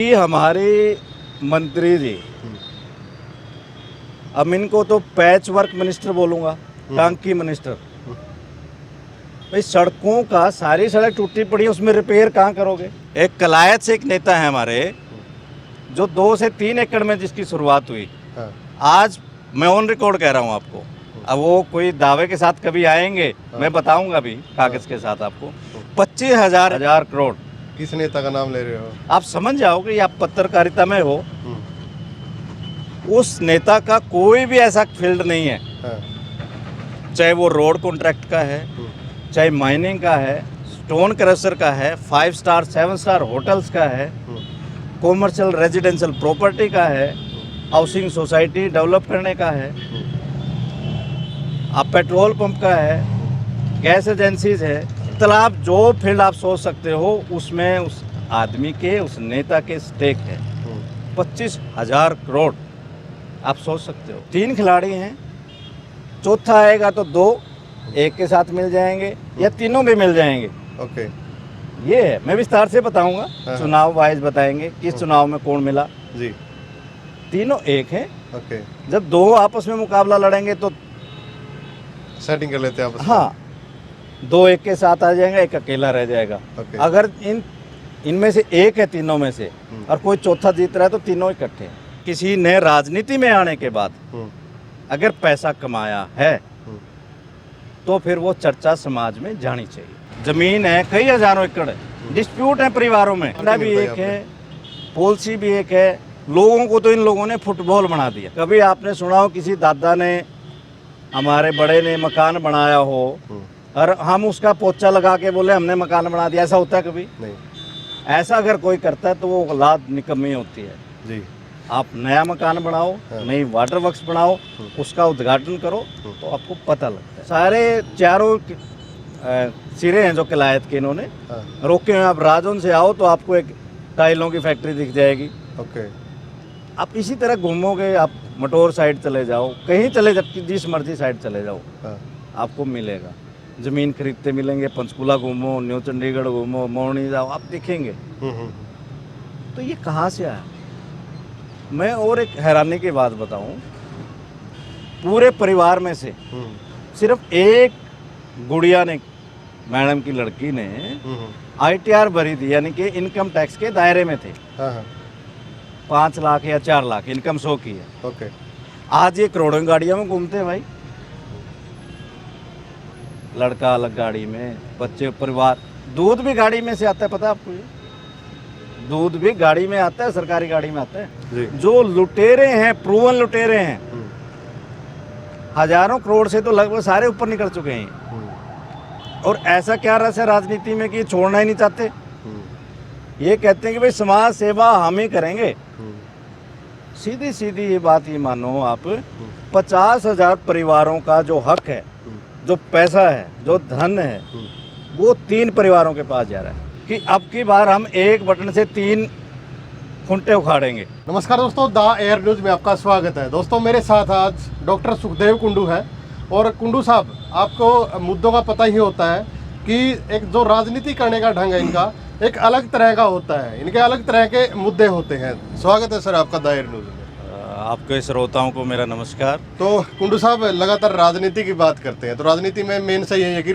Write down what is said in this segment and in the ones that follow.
कि हमारे मंत्री जी, अब इनको तो पैच वर्क मिनिस्टर बोलूँगा, टांकी मिनिस्टर। भाई सड़कों का सारी सड़क टूटी पड़ी है, उसमें रिपेयर कहाँ करोगे। एक कलायत से एक नेता है हमारे, जो 2 से 3 एकड़ में जिसकी शुरुआत हुई, आज मैं ऑन रिकॉर्ड कह रहा हूँ आपको। अब वो कोई दावे के साथ कभी आएंगे, मैं बताऊंगा भी कागज के साथ आपको। 25,000 करोड़। किस नेता का नाम ले रहे हो? आप समझ जाओगे, आप पत्रकारिता में हो, उस नेता का कोई भी ऐसा फील्ड नहीं है, चाहे वो रोड कॉन्ट्रैक्ट का है, चाहे माइनिंग का है, स्टोन क्रशर का है, 5 स्टार 7 स्टार होटल्स का है, कॉमर्शियल रेजिडेंशियल प्रॉपर्टी का है, हाउसिंग सोसाइटी डेवलप करने का है, आप पेट्रोल पंप का है, गैस एजेंसीज है, तालाब, जो फील्ड आप सोच सकते हो उसमें उस आदमी के, उस नेता के स्टेक है। 25,000 करोड़ आप सोच सकते हो। 3 खिलाड़ी हैं, चौथा आएगा तो 2 एक के साथ मिल जाएंगे या तीनों भी मिल जाएंगे। ओके, ये है, मैं विस्तार से बताऊंगा, चुनाव वाइज बताएंगे किस चुनाव में कौन मिला जी। तीनों एक है। ओके, जब 2 आपस में मुकाबला लड़ेंगे तो सेटिंग कर लेते हैं आपस में। हाँ, 2 एक के साथ आ जाएंगे, एक अकेला रह जाएगा। अगर इनमें से एक है तीनों में से और कोई चौथा जीत रहा है तो तीनों इकट्ठे हैं। किसी ने राजनीति में आने के बाद अगर पैसा कमाया है तो फिर वो चर्चा समाज में जानी चाहिए। जमीन है, कई हजारों एकड़ है, डिस्प्यूट है परिवारों में, भी एक है, पॉलिसी भी एक है। लोगों को तो इन लोगों ने फुटबॉल बना दिया। कभी आपने सुना हो किसी दादा ने, हमारे बड़े ने मकान बनाया हो और हम उसका पोचा लगा के बोले हमने मकान बना दिया? ऐसा होता है कभी? नहीं। ऐसा अगर कोई करता है तो वो औलाद निकम्मी होती है जी। आप नया मकान बनाओ, नई वाटर वर्क्स बनाओ, उसका उद्घाटन करो तो आपको पता लगता है। सारे चारों सिरे हैं जो किलायत के इन्होंने रोके हैं। आप राजौन से आओ तो आपको एक टाइलों की फैक्ट्री दिख जाएगी। ओके, आप इसी तरह घूमोगे, आप मटोर साइड चले जाओ, कहीं चले जाओ, जिस मर्जी साइड चले जाओ, आपको मिलेगा। ज़मीन खरीदते मिलेंगे। पंचकूला घूमो, न्यू चंडीगढ़ घूमो, मोरनी जाओ, आप दिखेंगे। तो ये कहाँ से आया? मैं और एक हैरानी की बात बताऊं, पूरे परिवार में से सिर्फ एक गुड़िया ने, मैडम की लड़की ने ITR भरी थी, यानी कि इनकम टैक्स के दायरे में थे। 5 लाख या 4 लाख इनकम शो की है। ओके, आज ये करोड़ों गाड़ियों में घूमते हैं भाई। लड़का अलग गाड़ी में, बच्चे, परिवार। दूध भी गाड़ी में से आता है, पता है आपको? ये दूध भी गाड़ी में आता है, सरकारी गाड़ी में आता है जी। जो लुटेरे हैं, प्रूवन लुटेरे हैं, हजारों करोड़ से तो लगभग सारे ऊपर निकल चुके हैं। और ऐसा क्या रस है राजनीति में कि छोड़ना ही नहीं चाहते। ये कहते हैं कि भाई समाज सेवा हम ही करेंगे। सीधी सीधी ये बात ही मानो आप, 50,000 परिवारों का जो हक है, जो पैसा है, जो धन है, वो 3 परिवारों के पास जा रहा है कि अब की बार हम एक बटन से 3 खुंटे उखाड़ेंगे। नमस्कार दोस्तों, द एयर न्यूज़ में आपका स्वागत है। दोस्तों, मेरे साथ आज डॉक्टर सुखदेव कुंडू है। और कुंडू साहब, आपको मुद्दों का पता ही होता है कि एक जो राजनीति करने का ढंग है इनका एक अलग तरह का होता है, इनके अलग तरह के मुद्दे होते हैं। स्वागत है सर आपका द एयर न्यूज़ में। आपके श्रोताओं को मेरा नमस्कार। तो कुंडू साहब, लगातार राजनीति की बात करते हैं, तो राजनीति में मेन सही है कि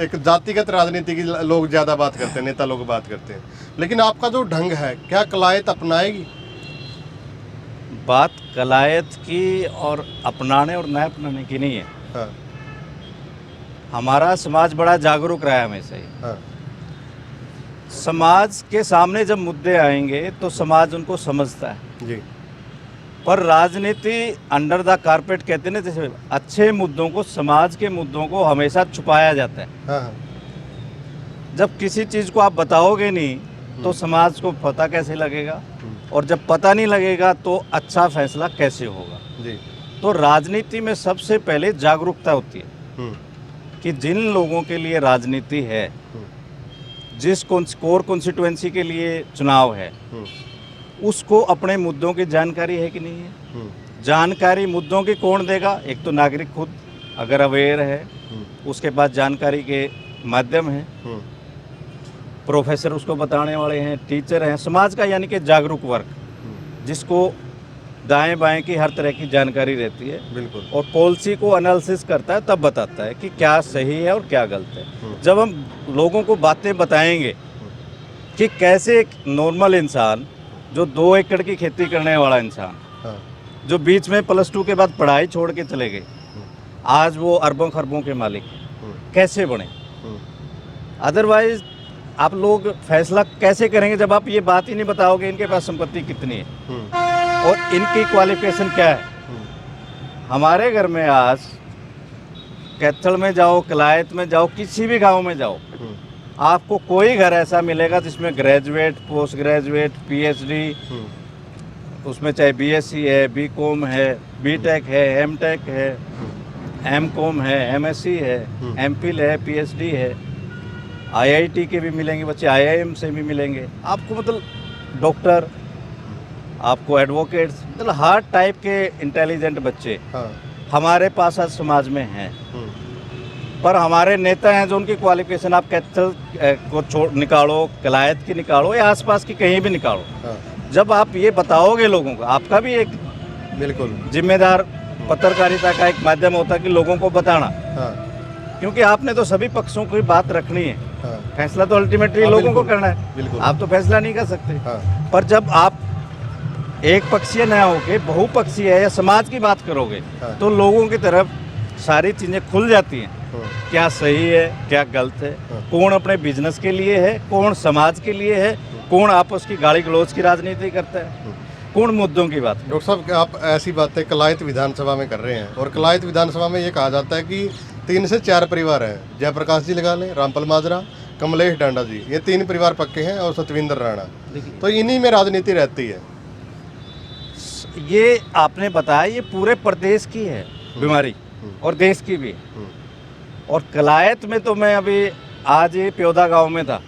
एक जातिगत राजनीति की लोग ज़्यादा बात करते हैं, नेता लोग बात करते हैं, लेकिन आपका जो ढंग है, क्या कलायत अपनाएगी? बात कलायत की और अपनाने और न अपनाने की नहीं है। हाँ। हमारा समाज बड़ा जागरूक रहा है हमेशा ही। हाँ। समाज के सामने जब मुद्दे आएंगे तो समाज उनको समझता है जी। पर राजनीति अंडर द कारपेट कहते हैं ना, जैसे अच्छे मुद्दों को, समाज के मुद्दों को हमेशा छुपाया जाता है। हाँ। जब किसी चीज़ को आप बताओगे नहीं तो समाज को पता कैसे लगेगा, और जब पता नहीं लगेगा तो अच्छा फैसला कैसे होगा जी। तो राजनीति में सबसे पहले जागरूकता होती है कि जिन लोगों के लिए राजनीति है, जिस कोर कॉन्स्टिट्यूएंसी के लिए चुनाव है, उसको अपने मुद्दों की जानकारी है कि नहीं है। जानकारी मुद्दों की कौन देगा? एक तो नागरिक खुद अगर अवेयर है, उसके पास जानकारी के माध्यम है। प्रोफेसर उसको बताने वाले हैं, टीचर हैं, समाज का यानी कि जागरूक वर्ग, जिसको दाएं बाएं की हर तरह की जानकारी रहती है बिल्कुल। और पॉलिसी को एनालिसिस करता है, तब बताता है कि क्या सही है और क्या गलत है। जब हम लोगों को बातें बताएंगे कि कैसे एक नॉर्मल इंसान, जो 2 एकड़ की खेती करने वाला इंसान, हाँ, जो बीच में +2 के बाद पढ़ाई छोड़ के चले गए, आज वो अरबों खरबों के मालिक कैसे बने। अदरवाइज आप लोग फैसला कैसे करेंगे जब आप ये बात ही नहीं बताओगे इनके पास संपत्ति कितनी है और इनकी क्वालिफिकेशन क्या है। हमारे घर में आज कैथल में जाओ, कलायत में जाओ, किसी भी गांव में जाओ, आपको कोई घर ऐसा मिलेगा जिसमें ग्रेजुएट, पोस्ट ग्रेजुएट, पीएचडी, उसमें चाहे बीएससी है, बीकॉम है, बीटेक है, एमटेक है, एमकॉम है, एमएससी है, एमफिल है, पीएचडी है, आईआईटी के भी मिलेंगे बच्चे, आईआईएम से भी मिलेंगे आपको, मतलब डॉक्टर, आपको एडवोकेट्स, मतलब हर टाइप के इंटेलिजेंट बच्चे हमारे पास आज समाज में हैं। पर हमारे नेता हैं जो उनकी क्वालिफिकेशन आप कैथल को निकालो, कलायत की निकालो या आसपास की कहीं भी निकालो, जब आप ये बताओगे लोगों को, आपका भी एक बिल्कुल जिम्मेदार पत्रकारिता का एक माध्यम होता है कि लोगों को बताना, क्योंकि आपने तो सभी पक्षों की बात रखनी है, फैसला तो अल्टीमेटली लोगों को करना है, आप तो फैसला नहीं कर सकते। पर जब आप एक पक्षीय न होके बहुपक्षीय या समाज की बात करोगे तो लोगों की तरफ सारी चीजें खुल जाती हैं, क्या सही है क्या गलत है, कौन अपने बिजनेस के लिए है, कौन समाज के लिए है, कौन आपस की गाली गलौज की राजनीति करता है, कौन मुद्दों की बात। डॉक्टर साहब, आप ऐसी बातें कलायत विधानसभा में कर रहे हैं और कलायत विधानसभा में ये कहा जाता है कि 3 से 4 परिवार हैं, जयप्रकाश जी लगा लें, रामपाल माजरा, कमलेश डांडा जी, ये 3 परिवार पक्के हैं और सतविंदर राणा, तो इन्हीं में राजनीति रहती है। ये आपने बताया, ये पूरे प्रदेश की है बीमारी और देश की भी। और कलायत में तो मैं अभी आज ये प्योदा गांव में था,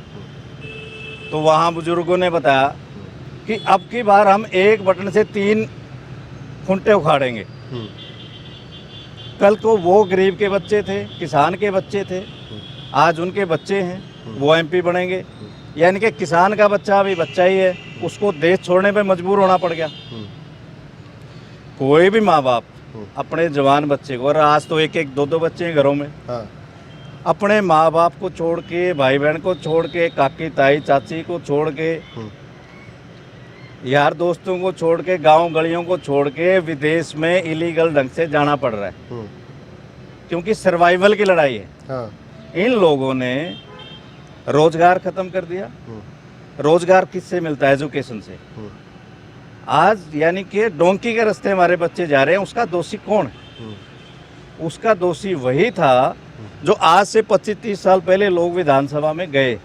तो वहाँ बुजुर्गों ने बताया कि अब की बार हम एक बटन से 3 खूंटे उखाड़ेंगे। कल को वो गरीब के बच्चे थे, किसान के बच्चे थे, आज उनके बच्चे हैं, वो एमपी बनेंगे। यानी कि किसान का बच्चा अभी बच्चा ही है, उसको देश छोड़ने पे मजबूर होना पड़ गया। कोई भी माँ बाप अपने जवान बच्चे को, और आज तो 1-1, 2-2 बच्चे हैं घरों में, अपने माँ बाप को छोड़ के, भाई बहन को छोड़ के, काकी ताई चाची को छोड़ के, यार दोस्तों को छोड़ के, गांव गलियों को छोड़ के विदेश में इलीगल ढंग से जाना पड़ रहा है, क्योंकि सर्वाइवल की लड़ाई है। इन लोगों ने रोजगार खत्म कर दिया। रोजगार किससे मिलता है? एजुकेशन से। आज यानी कि डोंकी के रास्ते हमारे बच्चे जा रहे हैं, उसका दोषी कौन है? उसका दोषी वही था जो आज से 25-30 साल पहले लोग विधानसभा में गए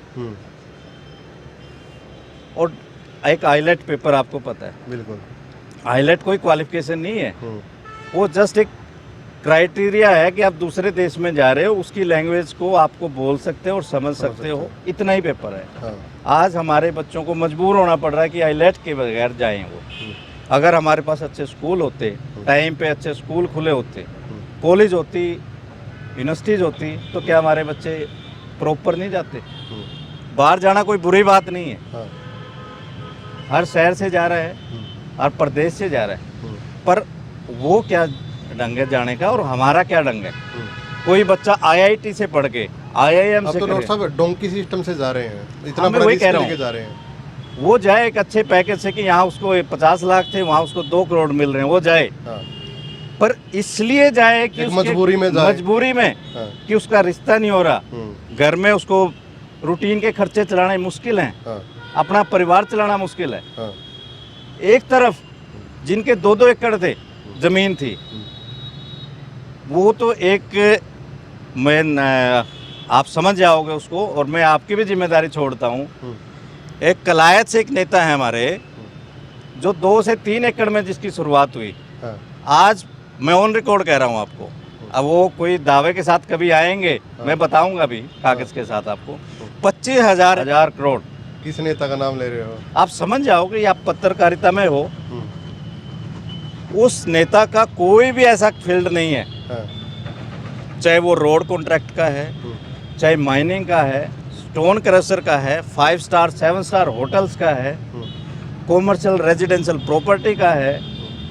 और एक आईलेट पेपर, आपको पता है, बिल्कुल, आईलेट कोई क्वालिफिकेशन नहीं है, वो जस्ट एक क्राइटेरिया है कि आप दूसरे देश में जा रहे हो, उसकी लैंग्वेज को आपको बोल सकते हो और समझ सकते हो, इतना ही पेपर है। आज हमारे बच्चों को मजबूर होना पड़ रहा है कि आईलेट के बगैर जाएं वो। अगर हमारे पास अच्छे स्कूल होते, टाइम पे अच्छे स्कूल खुले होते, कॉलेज होती, यूनिवर्सिटीज़ होती, तो क्या हमारे बच्चे प्रॉपर नहीं जाते? बाहर जाना कोई बुरी बात नहीं है, हर शहर से जा रहा है, हर प्रदेश से जा रहा है, पर वो क्या ढंग है जाने का और हमारा क्या ढंग है? कोई बच्चा आईआईटी से पढ़ के आईआईएम से, तो डॉक्टर साहब डोंकी सिस्टम से जा रहे हैं, इतना बड़ा रिस्क लेके जा रहे हैं। वो जाए एक अच्छे पैकेज से कि यहाँ उसको 50 लाख थे, वहाँ उसको 2 करोड़ मिल रहे हैं, वो जाए, पर इसलिए जाए कि मजबूरी में जाए, मजबूरी में कि उसका रिश्ता नहीं हो रहा, घर में उसको रूटीन के खर्चे चलाने मुश्किल हैं, अपना परिवार चलाना मुश्किल है। एक तरफ जिनके 2-2 एकड़ थे, जमीन थी, वो तो एक, मैं आप समझ जाओगे उसको, और मैं आपकी भी जिम्मेदारी छोड़ता हूँ। एक कलायत से एक नेता है हमारे, जो 2 से 3 एकड़ में जिसकी शुरुआत हुई, आज मैं ऑन रिकॉर्ड कह रहा हूँ आपको, अब वो कोई दावे के साथ कभी आएंगे, मैं बताऊंगा भी कागज के साथ आपको, 25,000 करोड़। किस नेता का नाम ले रहे हो? आप समझ जाओगे, आप पत्रकारिता में हो, उस नेता का कोई भी ऐसा फील्ड नहीं है, चाहे वो रोड कॉन्ट्रैक्ट का है, चाहे माइनिंग का है, स्टोन क्रशर का है, 5 स्टार 7 स्टार होटल्स का है, कॉमर्शियल रेजिडेंशियल प्रॉपर्टी का है,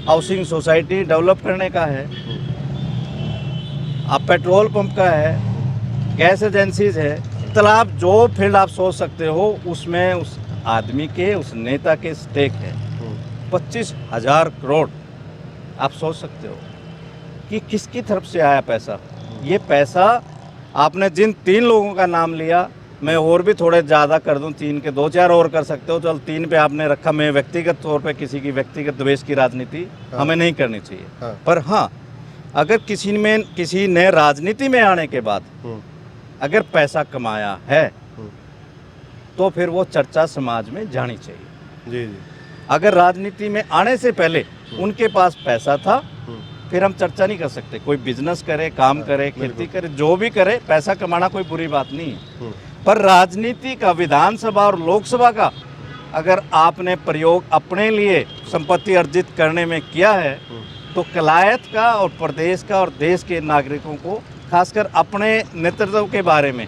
हाउसिंग सोसाइटी डेवलप करने का है, आप पेट्रोल पंप का है, गैस एजेंसीज है। मतलब आप जो फील्ड आप सोच सकते हो उसमें उस आदमी के, उस नेता के स्टेक है। 25,000 करोड़ आप सोच सकते हो कि किसकी तरफ से आया पैसा। ये पैसा आपने जिन 3 लोगों का नाम लिया, मैं और भी थोड़े ज़्यादा कर दूं, 3 के 2-4 और कर सकते हो, चल 3 पे आपने रखा। मैं व्यक्तिगत तौर पे किसी की व्यक्तिगत द्वेष की राजनीति हमें नहीं करनी चाहिए। पर हाँ, अगर किसी ने राजनीति में आने के बाद अगर पैसा कमाया है तो फिर वो चर्चा समाज में जानी चाहिए। जी जी। अगर राजनीति में आने से पहले उनके पास पैसा था, फिर हम चर्चा नहीं कर सकते। कोई बिजनेस करे, काम करे, खेती करे, जो भी करे, पैसा कमाना कोई बुरी बात नहीं है। पर राजनीति का, विधानसभा और लोकसभा का अगर आपने प्रयोग अपने लिए संपत्ति अर्जित करने में किया है तो कलायत का और प्रदेश का और देश के नागरिकों को, खासकर अपने नेतृत्व के बारे में,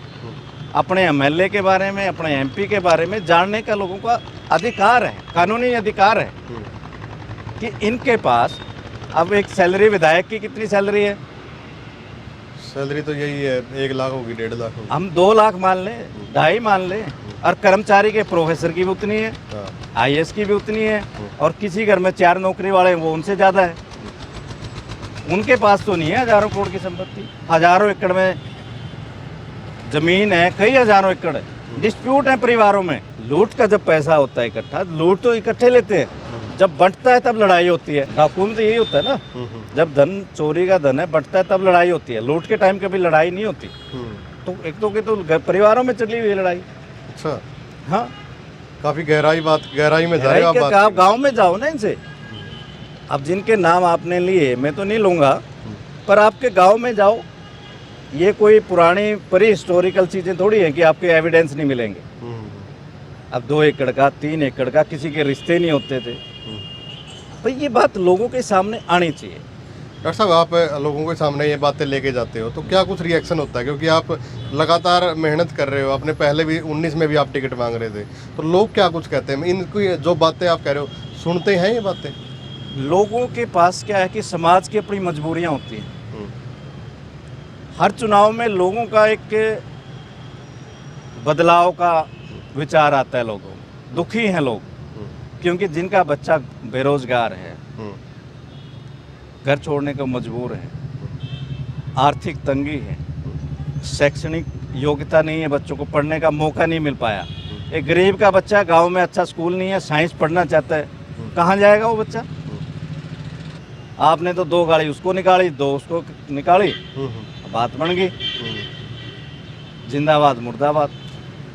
अपने एमएलए के बारे में, अपने एमपी के बारे में जानने का लोगों का अधिकार है, कानूनी अधिकार है कि इनके पास अब एक सैलरी, विधायक की कितनी सैलरी है? सैलरी तो यही है, 1 लाख होगी, 1.5 लाख होगी। हम 2 लाख मान लें, 2.5 मान लें। और कर्मचारी के, प्रोफेसर की भी उतनी है, आईएएस की भी उतनी है, और किसी घर में 4 नौकरी वाले हैं वो उनसे ज़्यादा है। उनके पास तो नहीं है हज़ारों करोड़ की संपत्ति, हज़ारों एकड़ में जमीन है, कई हज़ारों एकड़ है। डिस्प्यूट है परिवारों में। लूट का जब पैसा होता है इकट्ठा, लूट तो इकट्ठे लेते हैं, जब बंटता है तब लड़ाई होती है। डाकू में तो यही होता है ना, जब धन, चोरी का धन है, बंटता है तब लड़ाई होती है। लूट के टाइम कभी लड़ाई नहीं होती। तो एक तो परिवारों में चली हुई लड़ाई। अच्छा, हाँ, काफी गहराई में जा रहे हो आप। आप गाँव में जाओ ना इनसे। अब जिनके नाम आपने लिए, मैं तो नहीं लूँगा, पर आपके गांव में जाओ। ये कोई पुरानी परी हिस्टोरिकल चीज़ें थोड़ी हैं कि आपके एविडेंस नहीं मिलेंगे। अब 2 एकड़ का, 3 एकड़ का, किसी के रिश्ते नहीं होते थे। तो ये बात लोगों के सामने आनी चाहिए। डॉक्टर साहब, आप लोगों के सामने ये बातें लेके जाते हो तो क्या कुछ रिएक्शन होता है? क्योंकि आप लगातार मेहनत कर रहे हो, आपने पहले भी 19 में भी आप टिकट मांग रहे थे, तो लोग क्या कुछ कहते हैं? इनकी जो बातें आप कह रहे हो, सुनते हैं ये बातें? लोगों के पास क्या है कि समाज की अपनी मजबूरियां होती हैं। हर चुनाव में लोगों का एक बदलाव का विचार आता है। लोगों दुखी हैं लोग, क्योंकि जिनका बच्चा बेरोजगार है, घर छोड़ने को मजबूर है, आर्थिक तंगी है, शैक्षणिक योग्यता नहीं है, बच्चों को पढ़ने का मौका नहीं मिल पाया। एक गरीब का बच्चा, गांव में अच्छा स्कूल नहीं है, साइंस पढ़ना चाहता है, कहाँ जाएगा वो बच्चा? आपने तो 2 गाड़ी उसको निकाली, 2 उसको निकाली, बात बन गई। जिंदाबाद मुर्दाबाद।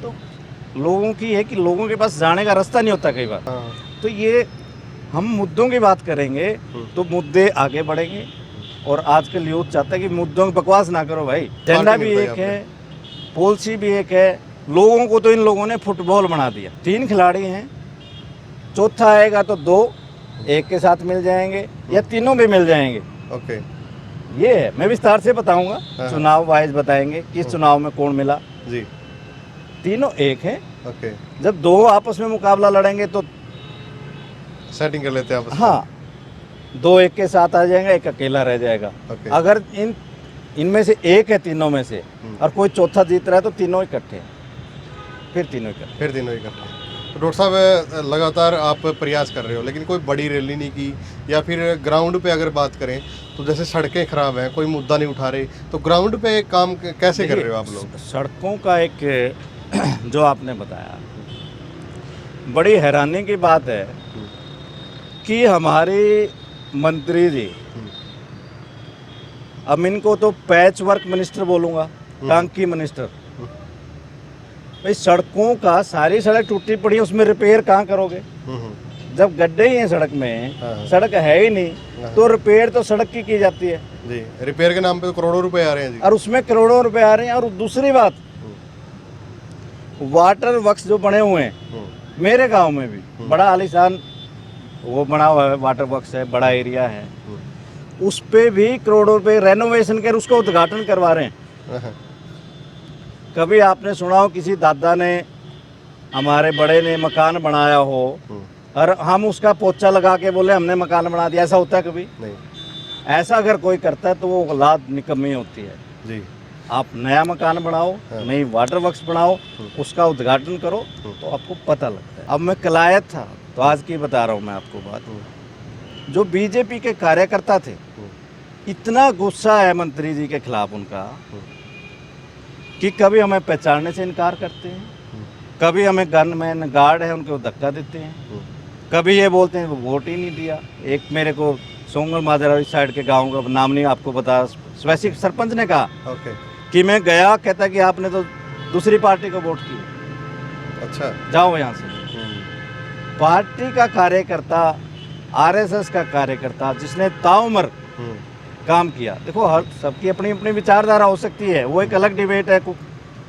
तो लोगों की है कि लोगों के पास जाने का रास्ता नहीं होता कई बार। तो ये हम मुद्दों की बात करेंगे तो मुद्दे आगे बढ़ेंगे। और आजकल यूथ चाहता है कि मुद्दों की बकवास ना करो भाई। एजेंडा भी एक है, पॉलिसी भी एक है। लोगों को तो इन लोगों ने फुटबॉल बना दिया। 3 खिलाड़ी हैं, चौथा आएगा तो 2 एक के साथ मिल जाएंगे या तीनों भी मिल जाएंगे। ओके, ये है, मैं विस्तार से बताऊंगा, चुनाव वाइज बताएंगे किस चुनाव में कौन मिला जी। तीनों एक है। ओके, जब 2 आपस में मुकाबला लड़ेंगे तो सेटिंग कर लेते हैं आपस में। हाँ, 2 एक के साथ आ जाएंगे, एक अकेला रह जाएगा। ओके। अगर इनमें से एक है तीनों में से और कोई चौथा जीत रहा है तो तीनों इकट्ठे, फिर तीनों इकट्ठे। तो डॉक्टर साहब, लगातार आप प्रयास कर रहे हो, लेकिन कोई बड़ी रैली नहीं की, या फिर ग्राउंड पे अगर बात करें तो जैसे सड़कें खराब हैं, कोई मुद्दा नहीं उठा रहे, तो ग्राउंड पे काम कैसे कर रहे हो आप लोग? सड़कों का एक जो आपने बताया, बड़ी हैरानी की बात है कि हमारे मंत्री जी, अब इनको तो पैच वर्क मिनिस्टर बोलूँगा, टांकी मिनिस्टर। भाई सड़कों का, सारी सड़क टूटी पड़ी है, उसमें रिपेयर कहाँ करोगे? जब गड्ढे ही हैं सड़क में, सड़क है ही नहीं, तो रिपेयर तो सड़क की जाती है जी। रिपेयर के नाम पे तो करोड़ों रुपए आ रहे हैं जी, और उसमें करोड़ों रुपए आ रहे हैं। और दूसरी बात, वाटर वर्क्स जो बने हुए हैं मेरे गांव में भी, बड़ा आलीशान वो बना हुआ है, वाटर वर्क्स है, बड़ा एरिया है, उस पे भी करोड़ों रुपए रेनोवेशन कर उसको उद्घाटन करवा रहे हैं। कभी आपने सुना हो किसी दादा ने, हमारे बड़े ने मकान बनाया हो और हम उसका पोचा लगा के बोले हमने मकान बना दिया? ऐसा होता है कभी? नहीं ऐसा अगर कोई करता है तो वो औलाद निकम्मी होती है। जी। आप नया मकान बनाओ, नई वाटर वर्क्स बनाओ, उसका उद्घाटन करो तो आपको पता लगता है। अब मैं कलायत था तो आज की बता रहा हूँ मैं आपको बात। जो बीजेपी के कार्यकर्ता थे, इतना गुस्सा है मंत्री जी के खिलाफ उनका कि कभी हमें पहचानने से इनकार करते हैं, कभी हमें गनमैन गार्ड है उनके वो धक्का देते हैं, कभी ये बोलते हैं वो वोट ही नहीं दिया। एक मेरे को सोंगल माजरा इस साइड के गांव का नाम नहीं आपको बता, वैसे सरपंच ने कहा कि मैं गया, कहता कि आपने तो दूसरी पार्टी को वोट किया। अच्छा, जाओ यहाँ से। पार्टी का कार्यकर्ता, आरएसएस का कार्यकर्ता जिसने ताउम्र काम किया, देखो हर सबकी अपनी अपनी विचारधारा हो सकती है, वो एक अलग डिबेट है,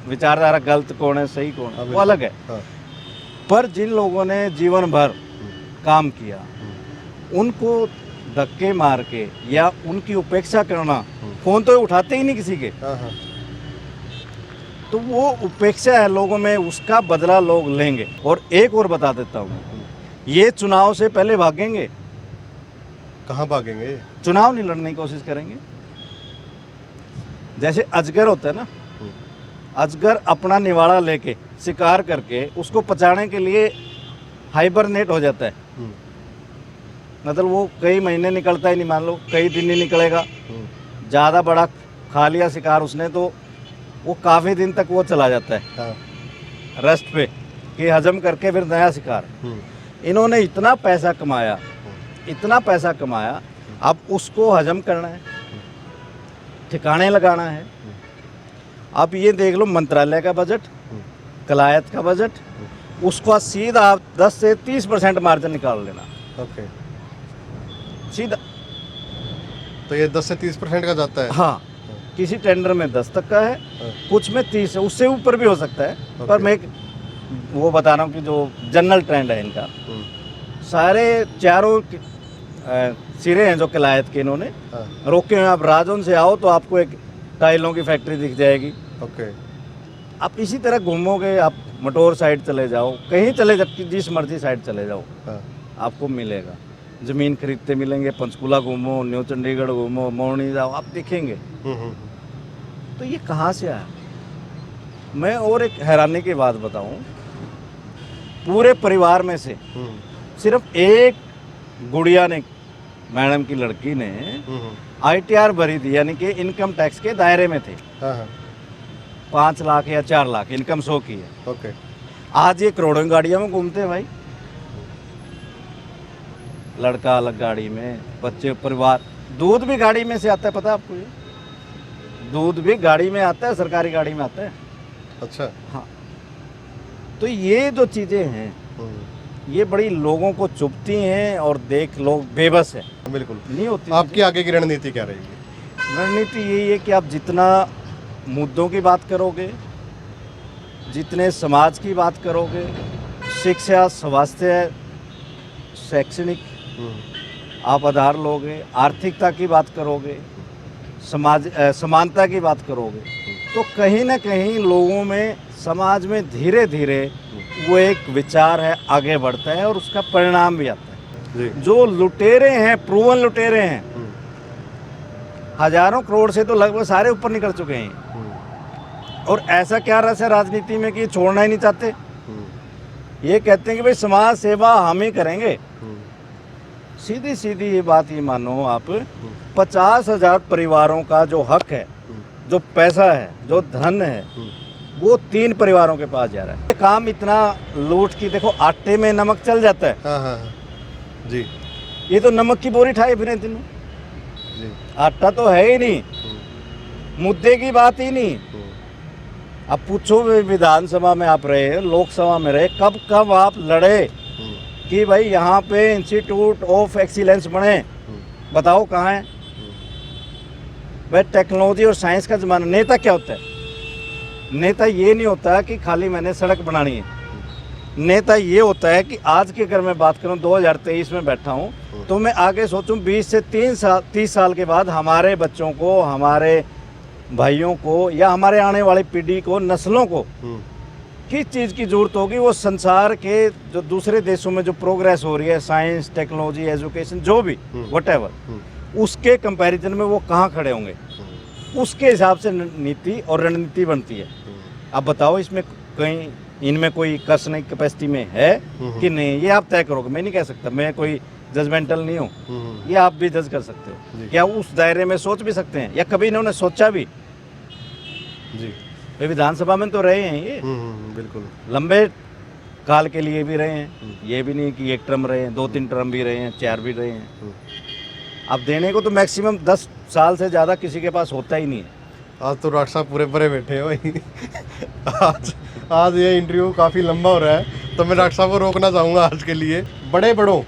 विचारधारा गलत कौन है सही कौन है वो अलग है। पर जिन लोगों ने जीवन भर काम किया, उनको धक्के मार के या उनकी उपेक्षा करना, फोन तो उठाते ही नहीं किसी के, तो वो उपेक्षा है लोगों में, उसका बदला लोग लेंगे। और एक और बता देता हूँ, ये चुनाव से पहले भागेंगे। कहाँ भागेंगे? चुनाव नहीं लड़ने की कोशिश करेंगे। जैसे अजगर होता है ना, अजगर अपना निवाड़ा लेके शिकार करके उसको पचाने के लिए हाइबरनेट हो जाता है, मतलब वो कई महीने निकलता ही नहीं, मान लो कई दिन नहीं निकलेगा। ज़्यादा बड़ा खा लिया शिकार उसने तो वो काफ़ी दिन तक वो चला जाता है रेस्ट पे कि हजम करके फिर नया शिकार। इन्होंने इतना पैसा कमाया, इतना पैसा कमाया, अब उसको हजम करना है, ठिकाने लगाना है। अब ये देख लो मंत्रालय का बजट, कलायत का बजट, उसको सीधा आप 10 से 30% मार्जिन निकाल लेना। ओके, सीधा। तो ये 10 से 30% का जाता है? हाँ, किसी टेंडर में 10 तक का है, कुछ में 30 है, उससे ऊपर भी हो सकता है। पर मैं वो बता रहा हूँ कि जो जनरल ट्रेंड है इनका, सारे चारों सिरे हैं जो कलायत के इन्होंने रोके हुए। आप राजौन से आओ तो आपको एक टाइलों की फैक्ट्री दिख जाएगी। ओके, आप इसी तरह घूमोगे, आप मटोर साइड चले जाओ, कहीं चले जाओ, जिस मर्जी साइड चले जाओ, आपको मिलेगा। ज़मीन खरीदते मिलेंगे, पंचकूला घूमो, न्यू चंडीगढ़ घूमो, मोरनी जाओ, आप दिखेंगे। तो ये कहाँ से आया? मैं और एक हैरानी की बात बताऊं, पूरे परिवार में से सिर्फ एक गुड़िया ने, मैडम की लड़की ने ITR भरी थी, यानी कि इनकम टैक्स के दायरे में थे। 5 लाख या 4 लाख इनकम शो की है। ओके, आज ये करोड़ों की गाड़ियों में घूमते हैं भाई, लड़का अलग गाड़ी में, बच्चे परिवार। दूध भी गाड़ी में से आता है, पता है आपको? ये दूध भी गाड़ी में आता है, सरकारी गाड़ी में आता है। अच्छा, हाँ, तो ये जो चीज़ें हैं ये बड़ी लोगों को चुभती हैं और देख लोग बेबस है। बिल्कुल नहीं होती। आपकी आगे की रणनीति क्या रहेगी? रणनीति यही है कि आप जितना मुद्दों की बात करोगे, जितने समाज की बात करोगे, शिक्षा, स्वास्थ्य, शैक्षणिक आप आधार लोगे, आर्थिकता की बात करोगे, समानता की बात करोगे, तो कहीं ना कहीं लोगों में, समाज में धीरे धीरे वो एक विचार है आगे बढ़ता है और उसका परिणाम भी आता है। जो लुटेरे हैं, प्रूवन लुटेरे हैं, हजारों करोड़ से तो लगभग सारे ऊपर निकल चुके हैं। और ऐसा क्या रस है राजनीति में कि छोड़ना ही नहीं चाहते। ये कहते हैं कि भाई समाज सेवा हम ही करेंगे। सीधी सीधी ये बात ही मानो आप, 50,000 परिवारों का जो हक है, जो पैसा है, जो धन है, वो 3 परिवारों के पास जा रहा है। काम इतना लूट की, देखो आटे में नमक चल जाता है। हाँ जी, ये तो नमक की बोरी ठाए फिरे तीनों जी। आटा तो है ही नहीं, मुद्दे की बात ही नहीं। अब पूछो विधानसभा में आप रहे, लोकसभा में रहे, कब कब आप लड़े कि भाई यहाँ पे इंस्टीट्यूट ऑफ एक्सीलेंस बने? बताओ कहाँ है भाई? टेक्नोलॉजी और साइंस का ज़माना। नेता क्या होता है? नेता ये नहीं होता कि खाली मैंने सड़क बनानी है। नेता ये होता है कि आज की अगर मैं बात करूं, 2023 में बैठा हूं, तो मैं आगे सोचूं 20 से 30 साल के बाद हमारे बच्चों को, हमारे भाइयों को या हमारे आने वाली पीढ़ी को, नस्लों को किस चीज़ की ज़रूरत होगी, वो संसार के जो दूसरे देशों में जो प्रोग्रेस हो रही है, साइंस, टेक्नोलॉजी, एजुकेशन, जो भी व्हाटएवर, उसके कंपैरिजन में वो कहाँ खड़े होंगे, उसके हिसाब से नीति और रणनीति बनती है। अब बताओ इसमें कहीं इनमें कोई कसने की कैपेसिटी में है कि नहीं, ये आप तय करोगे, मैं नहीं कह सकता, मैं कोई जजमेंटल नहीं हूँ, ये आप भी जज कर सकते हो। क्या उस दायरे में सोच भी सकते हैं, या कभी इन्होंने सोचा भी? जी वे विधानसभा में तो रहे हैं, ये बिल्कुल लंबे काल के लिए भी रहे हैं, ये भी नहीं कि एक टर्म रहे हैं, 2-3 टर्म भी रहे हैं, 4 भी रहे हैं। अब देने को तो मैक्सिमम 10 साल से ज़्यादा किसी के पास होता ही नहीं है। आज तो डॉक्टर साहब पूरे भरे बैठे हैं भाई। आज ये इंटरव्यू काफ़ी लंबा हो रहा है, तो मैं डॉक्टर साहब को रोकना चाहूँगा आज के लिए। बड़े बड़ों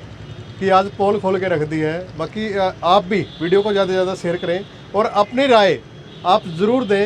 की आज पोल खोल के रख दी है। बाकी आप भी वीडियो को ज़्यादा से ज़्यादा शेयर करें और अपनी राय आप ज़रूर दें